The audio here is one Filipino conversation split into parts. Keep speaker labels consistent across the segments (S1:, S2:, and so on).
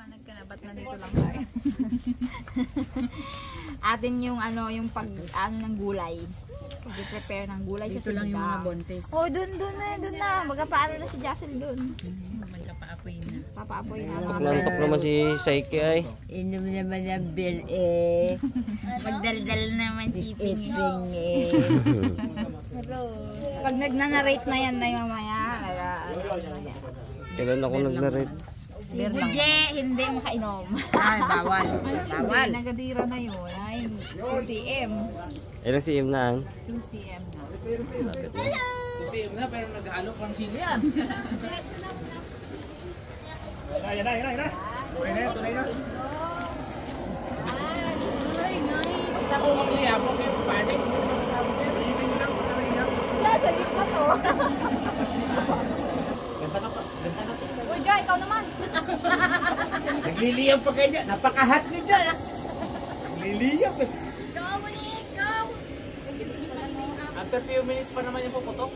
S1: Maliwanag ka na, ba't nandito lang tayo? Atin yung ano, yung pag ano ng gulay. Pag-prepare ng gulay sa
S2: dito lang yung mga bontes.
S1: Oh, dun na. Magpapaano na si Jassel dun.
S2: Magkapaapoy na.
S1: Papaapoy na.
S3: Nantok naman si Saiki ay.
S4: Inom naman ang beer eh.
S1: Magdaldal naman si Ping.
S4: Iping eh.
S1: Pero, pag nagnanarrate na yan na mamaya,
S3: Kailan ako nag-narrate?
S1: si Buje, hindi makainom.
S4: Ay, bawal. Bawal.
S1: Hindi, nagadira na yun. Ay, 2cm.
S3: Ilang si Im na ang?
S1: 2cm na.
S2: Kasi na pero naghalo pang sili yan.
S5: Yan na. Tunay na.
S1: Ay, nice.
S5: Ako mag-iap, okay po pa din.
S1: Yeah, sa jeep na to.
S5: Ganda ka pa.
S1: Uy, Joy, ikaw naman.
S5: Nagliliyam pa kayo dyan. Napaka-hot niyo dyan. Nagliliyam eh.
S1: Go, Monique, go.
S2: After few minutes pa naman yung puputok.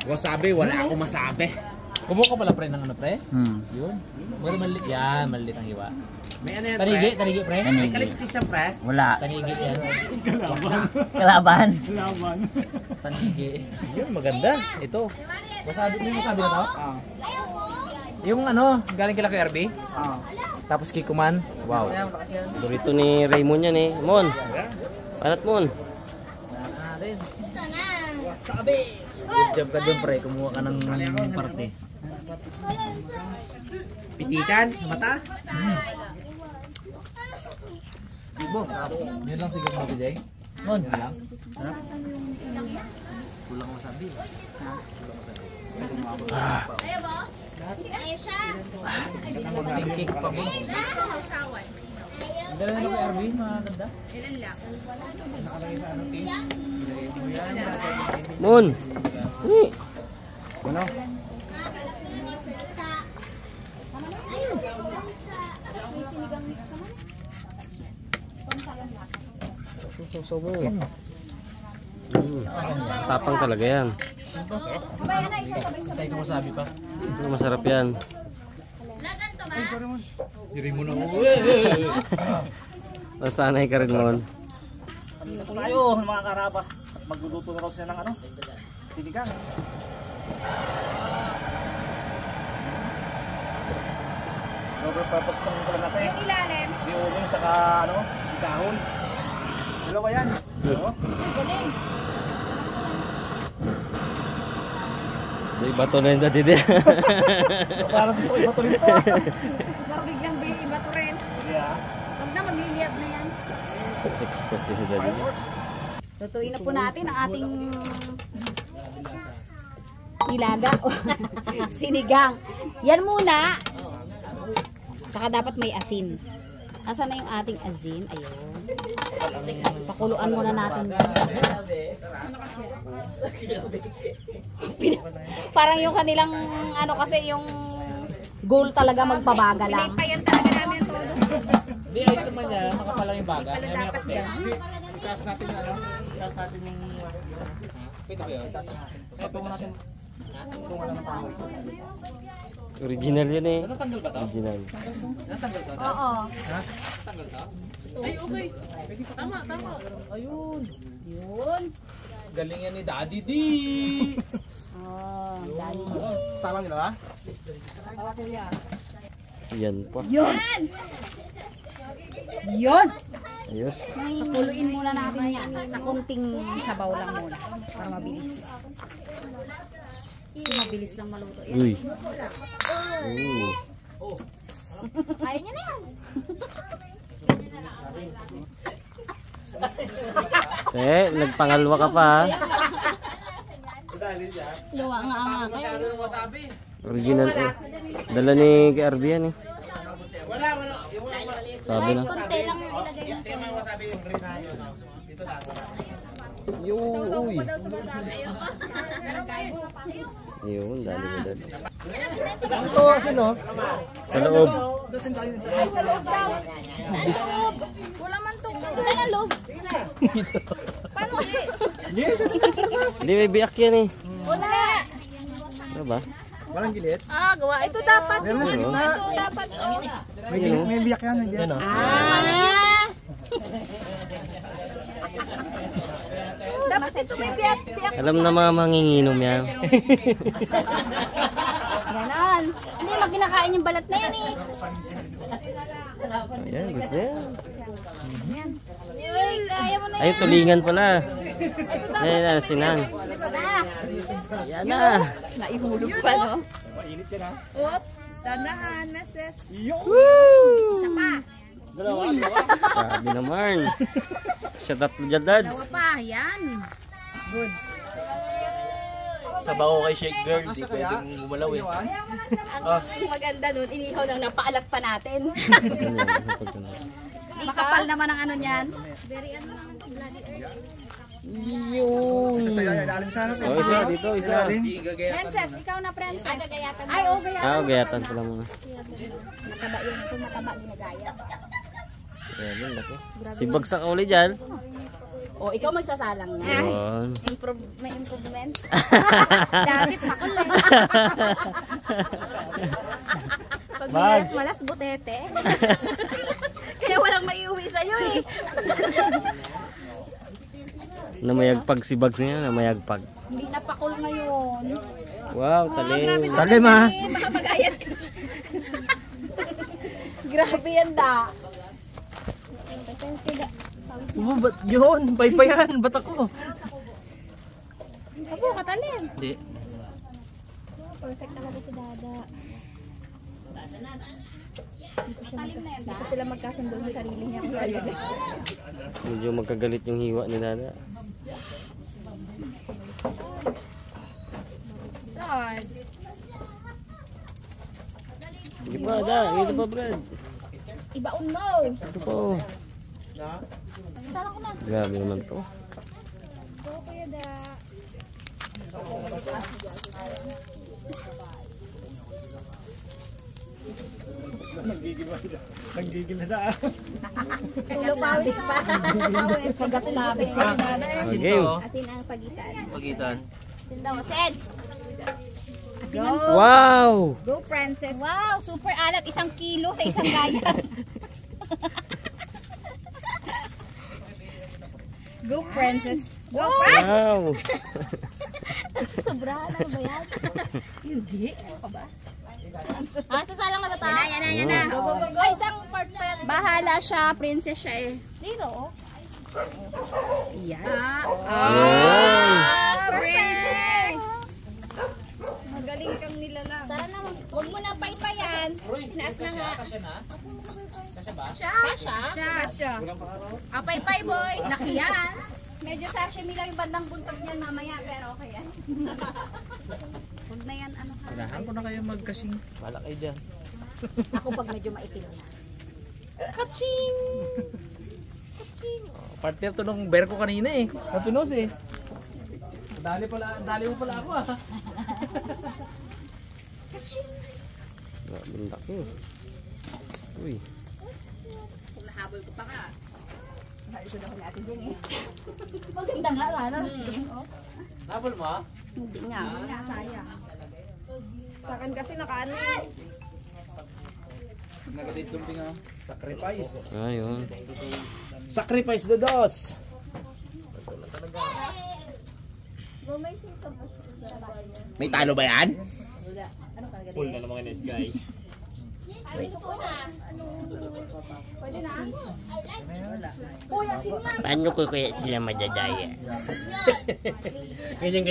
S5: Wasabi, wala ako masabi.
S2: Kumuha ka pala pre ng ano pre? Yun. Wala maliit yan, maliit ang hiwa.
S5: May ano yan,
S2: Tanigi pre?
S5: May kaliskis siya, pre.
S4: Wala.
S2: Tanigi yan.
S4: Kalaban.
S2: Tanigi. Yun, maganda. Ito. Wasabi, may wasabi na to? Yung ano, galing kila kay RB? Tapos kikuman. Wow.
S3: Burrito ni Raymond yan eh. Mon. Panat Mon.
S2: Good job ka dun pre, kumuha ka ng parte.
S5: Pitikan sa mata.
S2: Yun lang siguro mo Jay. Mon. Yun lang. Kulang wasabi. Tingkik pa mo. Dala na kay RB, maganda.
S3: Mon. Ni.
S5: Ano?
S3: So mo. Tapang talaga yan.
S2: Tay ko wasabi pa.
S3: Masarap yan.
S2: Diri mo na.
S3: Nasanay ka rin Mon.
S5: Tayo, mga karabas. Magluluto na raw sila ng ano? Sinigang. Over purpose pang pala natin.
S1: Yung ilalim.
S5: Di ulo saka ano, dahon. Dalawa yan. Oo.
S1: Galing.
S3: May bato na yung dati din.
S5: Parang ito, iba tuloy ito.
S1: Parang biglang iba to rin.
S5: Yeah.
S1: Wag na, magliliyab na yan.
S3: Expert si daddy.
S1: Lutuin na po natin ang ating nilaga o sinigang. Yan muna. Saka dapat may asin. Asan na yung ating asin? Ayun. Pakuluan muna natin. Parang yung kanilang ano kasi yung goal talaga magpabaga lang. Pinapayan talaga namin yung todo.
S2: Hindi, ayos naman yan. Makapalang yung baga. Dapat yan. Ikas natin yung ano. Ikas natin yung... Pwede ba yun? Ito natin.
S3: Original yan eh.
S2: Natanggal ba ito?
S3: Original.
S2: Natanggal to?
S1: Oo.
S2: Ha? Natanggal to? Ay, okay. Tama. Ayun.
S1: Yun.
S2: Galing yan ni Daddy D.
S1: Oh, dali.
S2: Tama nila ba?
S3: Yan pa.
S1: Yun. Yun.
S3: Ayos.
S1: Pakuluin muna natin yan. Sa kunting sabaw lang muna. Para mabilis. Mabilis lang maluto yan.
S3: Uy.
S1: Kaya niya na yan.
S3: Nagpangalwa ka pa ha.
S1: Luwa nga nga.
S2: Masyado ng wasabi.
S3: Original eh. Dala ni KRB yan eh. Sabi na.
S1: Kunti lang yung ilagay natin.
S3: Uy.
S1: Daw sa basabi.
S3: Ayun, dali mo dali.
S5: Ito, sino?
S3: Sa loob.
S1: Wala man to. Saan ang loob? Paano?
S3: Hindi may biyak yan eh.
S1: Wala.
S3: Ano ba?
S5: Walang gilid.
S1: Ah, gawa. Ito dapat.
S5: Meron sa gitna.
S1: Ito dapat. Oh.
S5: May biyak yan. May biyak.
S1: Ah. Dapat ito may biyak.
S3: Alam na mga manginginom yan.
S1: Ganon. Hindi, magkinakain yung balat na yan eh.
S3: Ayan, gusto yan.
S1: Uy, kaya mo na yan.
S3: Ay, tulingan pala.
S1: Ito dapat.
S3: Ayan na, sinan.
S1: Ito na.
S3: Ayan na.
S1: Naihulog pa, no?
S5: Mainit yan ha.
S1: Oops. Dandahan, meses.
S3: Woo!
S1: Isa pa.
S5: Dalawa.
S3: Sabi naman. Siya tatlo dyan, dads.
S1: Dalawa pa. Yan. Goods.
S5: Sabaw kay Shake Girl. Hindi pwedeng gumalaw eh.
S1: Ang maganda nun, inihaw lang napaalat pa natin. Makapal naman ang ano niyan. Very ano naman, bloody earth.
S3: Yun.
S5: Ilalim sa ano.
S3: Oh, isa, dito, isa.
S1: Princess, ikaw na princess. Ay, gagayatan. Ay, oh, gayatan.
S3: Ah, gayatan pala muna.
S1: Mataba yun. Ito mataba, ginagaya.
S3: Ayan, yun, laki. Si Bagsak uli dyan.
S1: Oh, ikaw magsasalang niya.
S3: Yun.
S1: May improvements. David, pakul eh. Pag malas butete. Kaya walang maiuwi sa'yo eh.
S3: Namayagpag si Bags niya, namayagpag.
S1: Hindi na pakul ngayon.
S3: Wow, talim.
S5: Talim ha.
S1: Baka mag-ayat ka. Grabe yan da.
S5: Ba't yun? Paypayan. Ba't ako?
S1: Ako, katalim.
S5: Hindi.
S1: Perfect talaga si Dada. Katalim na yan, da. Hindi sila magkasundo sa sarili niya.
S3: Medyo magkagalit yung hiwa ni Dada.
S1: God.
S3: Hindi pa, Da. Ito pa, Brad.
S1: Ibaon mo.
S3: Ito pa.
S1: Sarang ko na.
S3: Grabe naman to.
S1: Go, Kuya Da.
S5: Nanggigil na da.
S1: Tulo pawis pa. Pawis. Pagkatulabit pa si Dada.
S3: Okay.
S1: Asin ang pagitan.
S5: Pagitan.
S1: Asin daw, asin. Go.
S3: Wow!
S1: Go, princess. Wow, super alat. 1 kilo sa isang gaya. Go, princess. Go, princess.
S3: Wow!
S1: Sobrahan na ba yan? Hindi. Ano ka ba? Sasalang na ba? Yan na. Go, go, go, go. Isang part pa yan. Bahala siya. Princess siya eh. Dito, oh. Yan. Princess. Magaling kang nilalang. Tara na, huwag mo na paypayan. Naas na nga. Kasya. Paypay boys. Laki yan. Medyo sashimi lang yung bandang buntag niyan mamaya, pero okay yan. Huwag na yan, ano ka.
S2: Sinahan ko na kayo magkasing.
S3: Malaki dyan.
S1: Ako pag medyo maitim na.
S2: Kaching! Partner to nung bear ko kanina eh. Napinos eh. Dali mo pala ako ah.
S3: Grabe ang laki. Uy.
S1: Kung nahabol ko pa ka. Nakaisod ako natin dyan eh. Maganda nga, ano?
S2: Nabol mo?
S1: Hindi nga, sayang.
S4: Sa akin kasi nakaano eh.
S2: Nagadit dumping ako.
S5: Sacrifice.
S3: Ayun.
S5: Sacrifice the dos. May talo ba yan? Full na naman this guy.
S1: Pwede na?
S3: Paano ko kaya sila madadaya?
S5: Ganyan.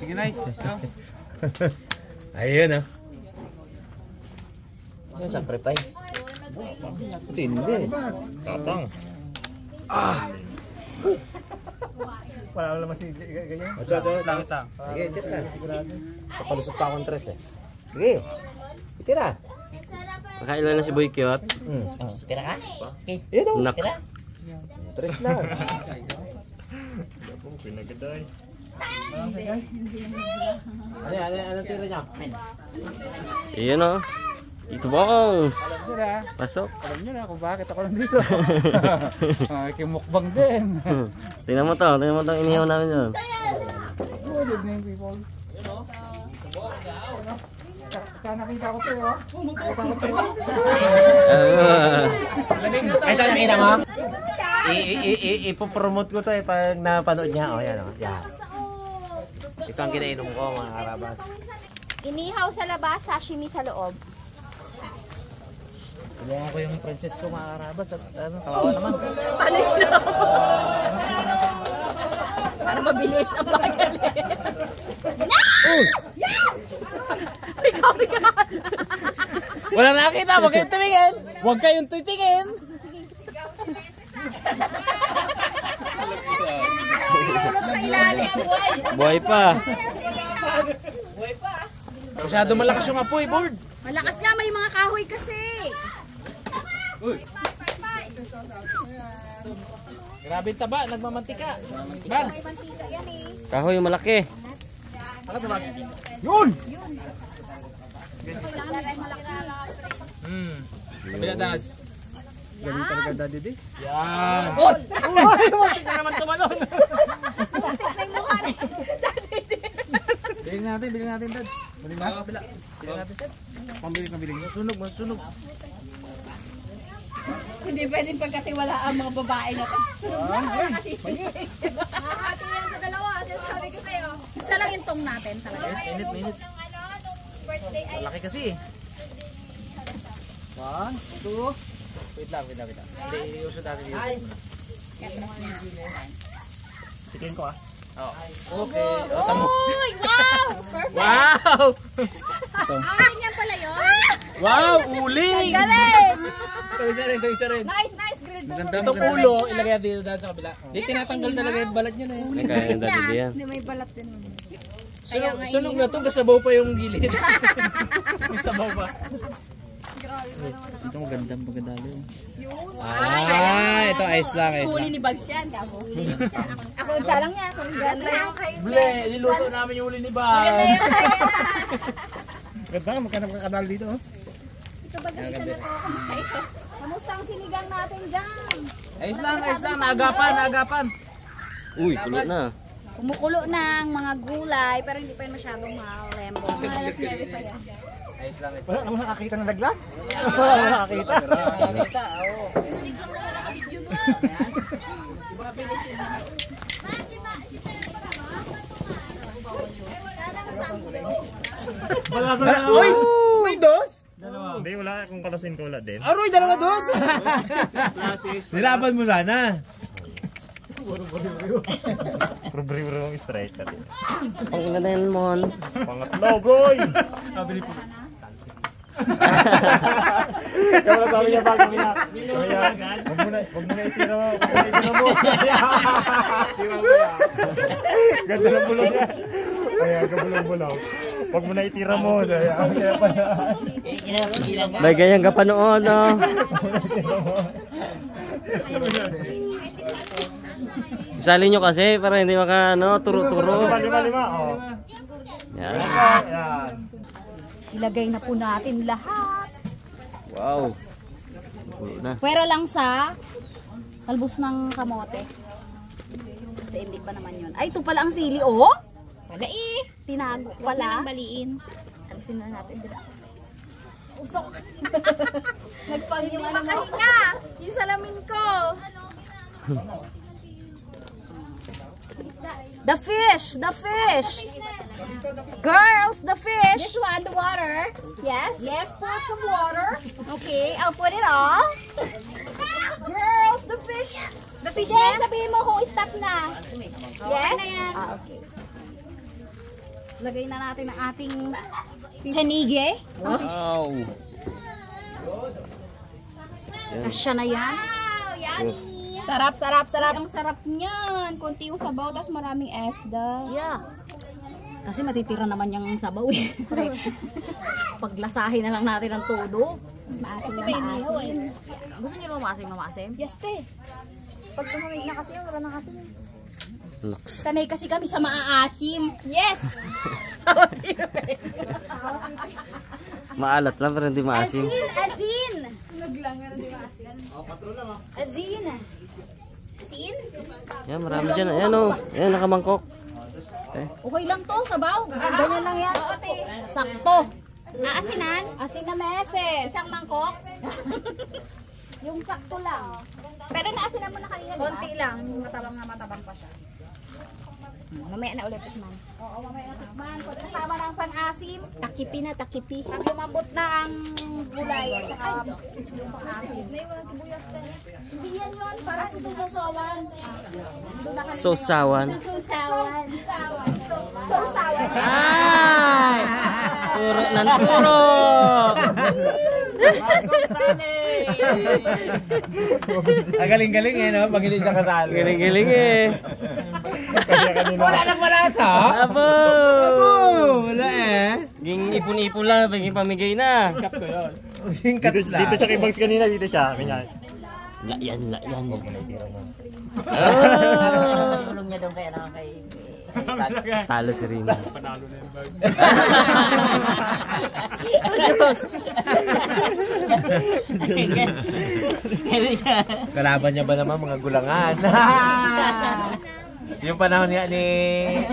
S5: Sige, nice. Ayun ah.
S3: Yung sacrifice.
S5: Tindi. Tapang. Wala naman si ganyan. Ocho. Langit lang. Sige, dito na. Papalusot pa akong tres eh. Sige. Itira.
S3: Nakailan na si Boy Kyot?
S5: Tira ka? Okay. Ito.
S3: Nak.
S5: Tres lang.
S6: Pinagaday.
S5: Ano tira niya?
S3: Iyan o. Ito bongs.
S6: Alam nyo na.
S3: Pasok.
S6: Alam nyo na kung bakit ako nandito. Kimukbang din.
S3: Tingnan mo to. Inihaw namin doon.
S6: Good evening people. Tsaka nakita ko to, oh.
S5: Ay, ito nakita mo? Ipopromote ko to pag napanood niya. O, yan o. Yan. Ito ang kinainom ko, mga karabas.
S4: Inihaw sa labas, sashimi sa loob.
S2: Tulungan ko yung princess ko, mga karabas. At ano, kawawa naman.
S4: Paano yun? Para mabilis ang bagal.
S2: Walang nakita, huwag kayong tumingin. Huwag kayong titingin.
S4: Pinulot sa ilalim.
S3: Buhay pa.
S2: Masyado malakas yung apoy, board.
S4: Malakas nga, may mga kahoy kasi.
S2: Grabe yung taba, nagmamantika. Bags.
S3: Kahoy yung malaki.
S5: Yun!
S2: Kabila dads.
S6: Galing talaga daddy di.
S2: Yan.
S5: Uy! Muntik na naman tumalon!
S2: Biling natin, dad. Biling natin, kabila. Biling natin, dad.
S6: Pambiling.
S2: Masunog.
S4: Hindi pwedeng pagkatiwalaan ang mga babae na to. Hati yan sa dalawa, sabi ko sa'yo. Isa lang yung tong natin talaga.
S2: Minute. Malaki kasi eh.
S6: 1, 2.
S2: Wait lang. Hindi, iusod natin dito.
S5: Sikin ko ah.
S2: Okay. Tamo.
S4: Uy! Wow! Perfect!
S2: Wow!
S4: Akin yan pala yun.
S2: Wow! Uling!
S4: Galing!
S2: Ito isa rin.
S4: Nice, grade 2.
S2: Ito ulo, ilagay natin dito dad sa kabila. Di tinatanggal talaga yung balat niya na yun.
S3: Ay, kaya yung daddy di yan.
S4: Hindi, may balat din.
S2: Sunog na ito, kasabaw pa yung gilid. May sabaw pa. Ito maganda yun. Ito ayos lang.
S4: Huli ni Bags yan. Ako yung sarang yan. Ganda yung kayo.
S2: Ble, niluto namin yung uli ni Bal.
S6: Ganda, magkano ka kanal dito, oh.
S4: Ito ba ganito na to? Kamusta ang sinigang natin dyan?
S2: Ayos lang. Naagapan.
S3: Uy, kulo na.
S4: Kumukulo ng mga gulay, pero hindi pa yun masyadong malembo. Alas 9 pa yan.
S2: Ayos lang.
S6: Wala naman nakakita ng laglag. Wala nakakita.
S2: Nakita, oo.
S5: Uy! May dos?
S6: Hindi, wala akong kalasin ko din.
S5: Aroy, dalawa dos! Nilaban mo sana.
S6: Bro-bro ang straight.
S3: Ang ganin mo.
S6: Pangatlo, boy! Kabili po. Kaya wala sabi niya bago niya. Huwag mo na itira mo. Ganda ng bulong niya. Kaya kabulong-bulong. Huwag mo na itira mo. Kaya pa na.
S3: May ganyan ka pa noon, no? Isali nyo kasi para hindi maka, no, turo-turo.
S6: Lima.
S3: Yan.
S6: Yan.
S4: Ilagay na po natin lahat.
S3: Wow. Kulo na.
S4: Pwera lang sa talbos ng kamote. Kasi hindi pa naman yun. Ay, ito pala ang sili, oh! Wala eh. Tinago pala. Baliin. Alisin na natin. Usok. Nagpang yung ano mo. Yung salamin ko. The fish! Girls, the fish! This one, the water. Yes? Yes, put some water. Okay, I'll put it all. Girls, the fish. The fish then, sabihin mo kung stop na. Yes? Okay. Lagay na natin ang ating chanige.
S3: Wow.
S4: Kasya na yan. Wow, yummy. Sarap. Ang sarap niyan. Kunti yung sabaw, tapos maraming esda. Yeah. Kasi matitira naman yung sabaw eh. Paglasahin na lang natin ang todo. Maasim. Gusto niyo maasim? Yes, te. Pag tumamig na kasi wala na kasi.
S3: Laks.
S4: Sanay kasi kami sa maaasim. Yes!
S3: Maalat lang pero hindi maasim.
S4: Asin! Naglang na hindi maasim. Asin!
S3: Yan, marami dyan. Ayan o. Ayan, nakamangkok.
S4: Okay lang to, sabaw. Ganyan lang yan. Oo, te. sakto. Aasinan? Asin na meses. Isang mangkok? Yung sakto lang. Pero naasinan mo na kanina, di ba? Konti lang. Matabang pa siya. Mamaya na ulit tikman. Oo, mamaya na tikman. Pag kasama ng pang-asim. Takipi na, takipi. Pag lumambot na ang gulay at saka yung pang-asim. Hindi yan yun. Parang sususawan.
S3: Sosawan.
S4: Sususawan. Sususawan.
S3: Ay! Turo ng turo!
S2: Galing-galing eh, no? Pag hindi siya kasali.
S3: Galing-galing eh.
S2: Wala nang malasa.
S3: Abo!
S2: Wala eh.
S3: Ging ipon-ipon lang, biging pamigay na.
S2: Yung cuts lang.
S6: Dito siya kay Bangs kanina, dito siya. Ganyan.
S3: Layan.
S7: Tulong niya doon kaya kay
S3: Talo si Rina.
S6: Panalo na yung bag.
S2: Kalaban niya ba naman mga gulangan? Yung panahon niya ni...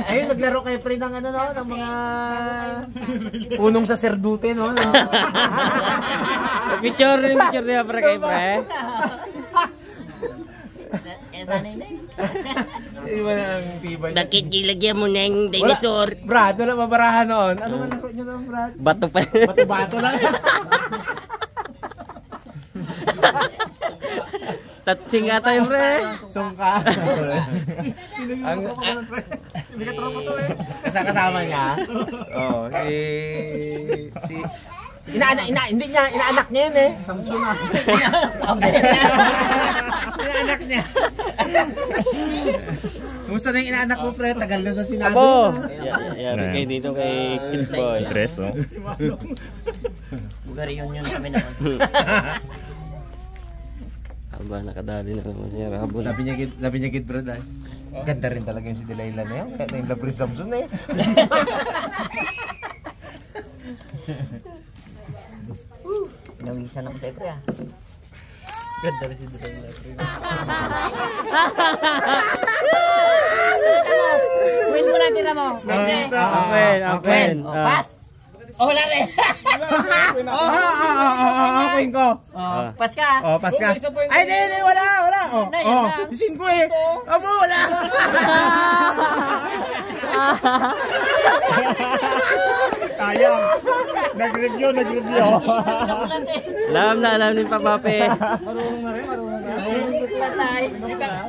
S2: Ayun, naglaro kayo pre ng ano, no? Ng mga... Punong saserdute, no?
S3: Picture niya para kay pre.
S7: Kaya sanay na yun.
S2: Iba na ang tibay.
S3: Nakikilagyan mo na yung dinosaur.
S2: Brad, wala mabarahan noon. Ano man laro niyo noon, Brad?
S3: Bato pa.
S2: Bato-bato lang.
S3: Tatsing ata yung pre.
S2: Sungka. Ang kasama niya. Oh, si hindi niya inaanak niya yun eh. Samson na. Inaanak niya. Kumusta na yung inaanak mo, pre? Tagal na sa Senado.
S3: Abo! Yabi kayo dito kay Kid Boy.
S6: Tres, oh.
S7: Bugariyon yun kami naman.
S3: Aba, nakadali na naman siya. Rabo na.
S2: Sabi niya Kid Brad ay. Ganda rin talaga yung si Delilah na yun. Kaya na yung Labri Samson na yun.
S7: Nawisan ako sa pre ah.
S2: Ganda rin si Delilah.
S7: Win mo na tira mo.
S3: Open.
S7: Pass! Oh, wala rin!
S2: Okay ko.
S7: Pass ka!
S2: Oh, pas ka. Ay, hindi, wala. Oh, isin ko eh. Abo, wala.
S6: Sayang. Nag-review.
S3: Alam ni Papape.
S2: Marunong na rin.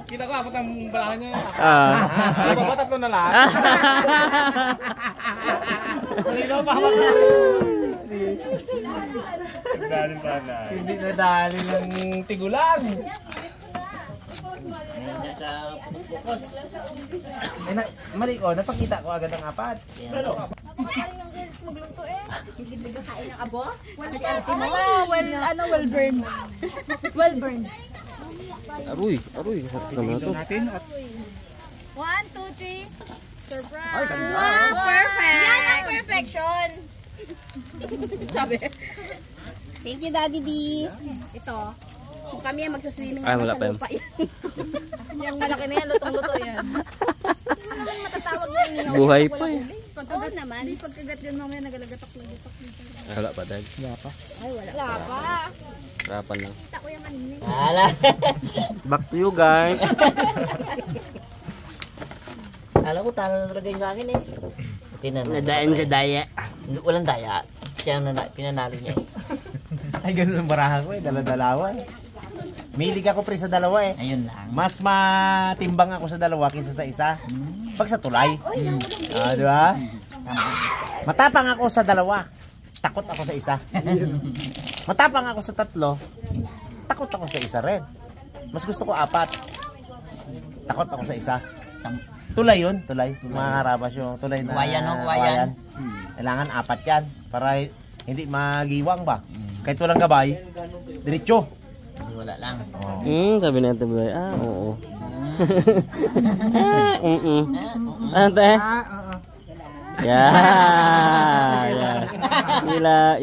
S5: Kita ko, apat ang balahan niya.
S3: Ah.
S5: Ba, tatlo na lahat. Malinaw pa ako.
S6: Galing pa na.
S2: Hindi nadali ng tigulan. Mali ko, napakita ko agad ang apat.
S4: Magluto eh. Hindi kain ng abo? Well burn. Well burn.
S3: Aruy. Sarap naman ito.
S4: 1, 2, 3. Surprise! Ay, ganda! Wow, perfect! Yan ang perfection! Sabi. Thank you, Daddy D. Ito. Kung kami ang magsaswimming
S3: Ay,
S4: naman
S3: wala
S4: sa
S3: pa yan.
S4: lupa yan. Kasi yung malaki na yan, lutong-luto yan. Hindi mo naman matatawag na inihaw.
S3: Buhay pa eh.
S4: Oo naman. Pagkagat yun mamaya nagalagatak-lagatak.
S3: Wala pa dahil.
S4: Ay, wala pa.
S3: Harapan lang.
S4: Kita ko yung kanina.
S7: Hala!
S3: Back to you guys.
S7: Alam ko, talo na talaga yung akin eh.
S3: Nadaan sa daya.
S7: Walang daya. Siya ang pinanalo niya eh.
S2: Ay, ganun ang barahan ko eh. Dala-dalawa eh. Milig ako pre sa dalawa eh.
S7: Ayun lang.
S2: Mas matimbang ako sa dalawa kaysa sa isa. Pag sa tulay. Di ba? Matapang ako sa dalawa. Takot ako sa isa. Matapang ako sa tatlo. Takot ako sa isa rin. Mas gusto ko apat. Takot ako sa isa. Tulay yun. Tulay. Mga harabas yung tulay na
S7: Wayan, no?
S2: wayan. Kailangan apat yan. Para hindi magiwang ba? Kahit walang gabay. Diretso.
S7: Wala lang.
S3: Sabi natin ba? Oo. Ante? Yeah. Gila.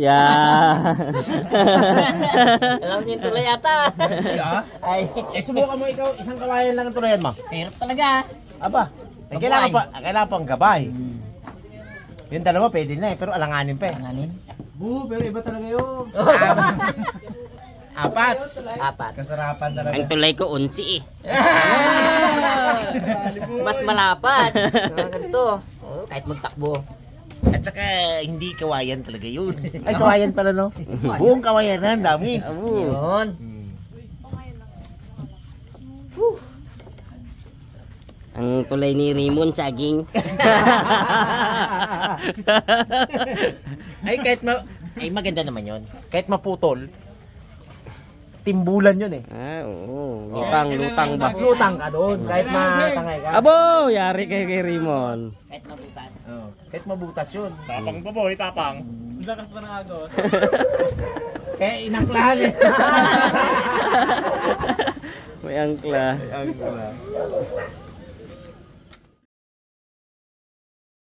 S7: Alam niyo yung tulay ata. Ay.
S2: Subukan mo ikaw. Isang kawayan lang ang tulayan mo.
S7: Hirap talaga.
S2: Aba. Kailangan pa ang gabay. Yung dalawa pwede na eh, pero alanganin pa eh.
S7: Alanganin?
S5: Pero iba talaga yun.
S2: Apat.
S7: Apat.
S2: Kasarapan talaga.
S3: Ang tulay ko, unsi eh.
S7: Mas malapad. Ganito. Oh, kahit magtakbo.
S2: At saka, hindi kawayan talaga yun. Ay, kawayan pala, no? Buong kawayan na, ang dami.
S7: Yun.
S3: Ang tulay ni Raymond, saging.
S2: Ay, ay, maganda naman yun. Kahit maputol, timbulan yun eh.
S3: Oo. Lutang ba?
S2: Lutang ka doon, kahit matangay ka.
S3: Abo, yari kay Raymond.
S7: Kahit mabutas.
S2: Oh, kahit mabutas yun.
S6: Tapang to boy, tapang.
S5: Lakas pa ng agos.
S2: Kaya inangklahan eh.
S3: May angkla.
S2: Angkla.